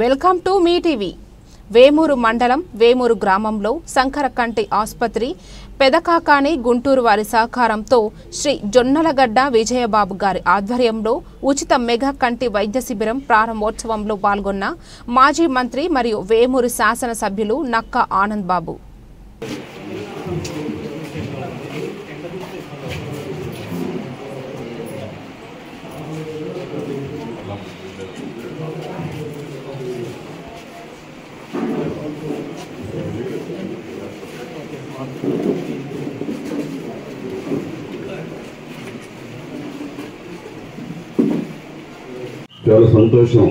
Welcome to me TV. Vemuru మండలం వేమూరు గ్రామంలో శంకరకంటి ఆసుపత్రి పెదకాకాని గుంటూరు వారి సహకారంతో శ్రీ జొన్నలగడ్డ విజయబాబు గారి ఆధ్వర్యంలో ఉచిత మెగా కంటి వైద్య శిబిరం ప్రారంభోత్సవంలో పాల్గొన్న మాజీ మంత్రి మరియు వేమూరు శాసన సభ్యులు నక్కా ఆనంద్ బాబు. చాలా సంతోషం.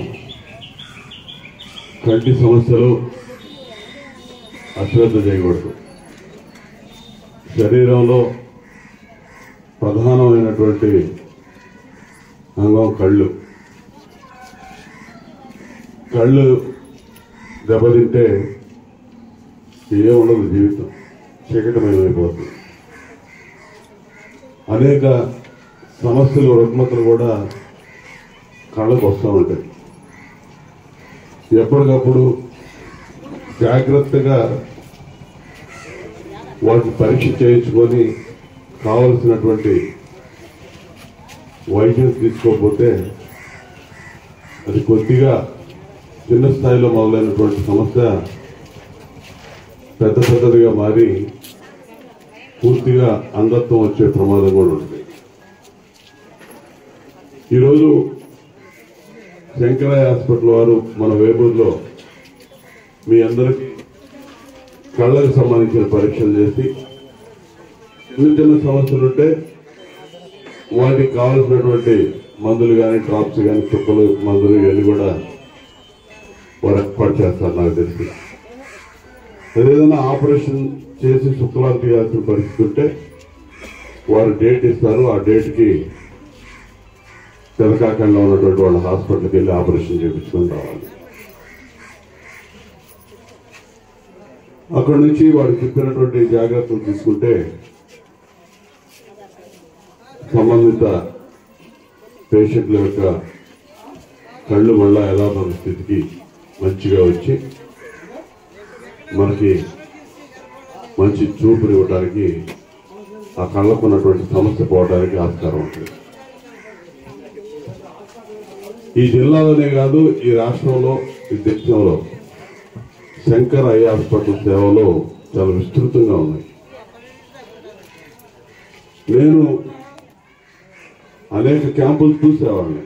కంటి సమస్యలు అశ్రద్ధ చేయకూడదు. శరీరంలో ప్రధానమైనటువంటి అంగం కళ్ళు. కళ్ళు దెబ్బతింటే ఏముండదు, జీవితం చీకటమయమైపోతుంది. అనేక సమస్యలు రుగ్మతలు కూడా కళ్ళకు వస్తూ ఉంటాయి. ఎప్పటికప్పుడు జాగ్రత్తగా వాటిని పరీక్ష చేయించుకొని కావలసినటువంటి వైద్యం తీసుకోకపోతే అది కొద్దిగా చిన్న స్థాయిలో మొదలైనటువంటి సమస్య పెద్దదిగా మారి పూర్తిగా అంధత్వం వచ్చే ప్రమాదం కూడా ఉంటుంది. ఈరోజు శంకరయ్య హాస్పిటల్ వారు మన వేమూరులో మీ అందరికీ కళ్ళకు సంబంధించిన పరీక్షలు చేసి చిన్న సమస్యలు ఉంటే వాటికి కావాల్సినటువంటి మందులు కానీ డ్రాప్స్ కానీ చుక్కలు మందులు ఇవన్నీ కూడా వారు ఏర్పాటు చేస్తారు. నాకు తెలిసి ఏదైనా ఆపరేషన్ చేసి శుక్రవారం తీయాల్సిన పరిస్థితి ఉంటే వారు డేట్ ఇస్తారు. ఆ డేట్కి తెలకాకంలో ఉన్నటువంటి వాళ్ళ హాస్పిటల్కి వెళ్ళి ఆపరేషన్ చేయించుకొని రావాలి. అక్కడి నుంచి వాడు చెప్పినటువంటి జాగ్రత్తలు తీసుకుంటే సంబంధిత పేషెంట్ల యొక్క కళ్ళు మళ్ళా ఎలా ఉన్న స్థితికి మంచిగా వచ్చి మనకి మంచి చూపుని ఇవ్వడానికి, ఆ కళ్ళకు ఉన్నటువంటి సమస్య పోవడానికి ఆస్కారం ఉంటుంది. ఈ జిల్లాలోనే కాదు, ఈ రాష్ట్రంలో, ఈ దేశంలో శంకర్ ఐ హాస్పిటల్ సేవలు చాలా విస్తృతంగా ఉన్నాయి. నేను అనేక క్యాంపులు చూసేవాడిని.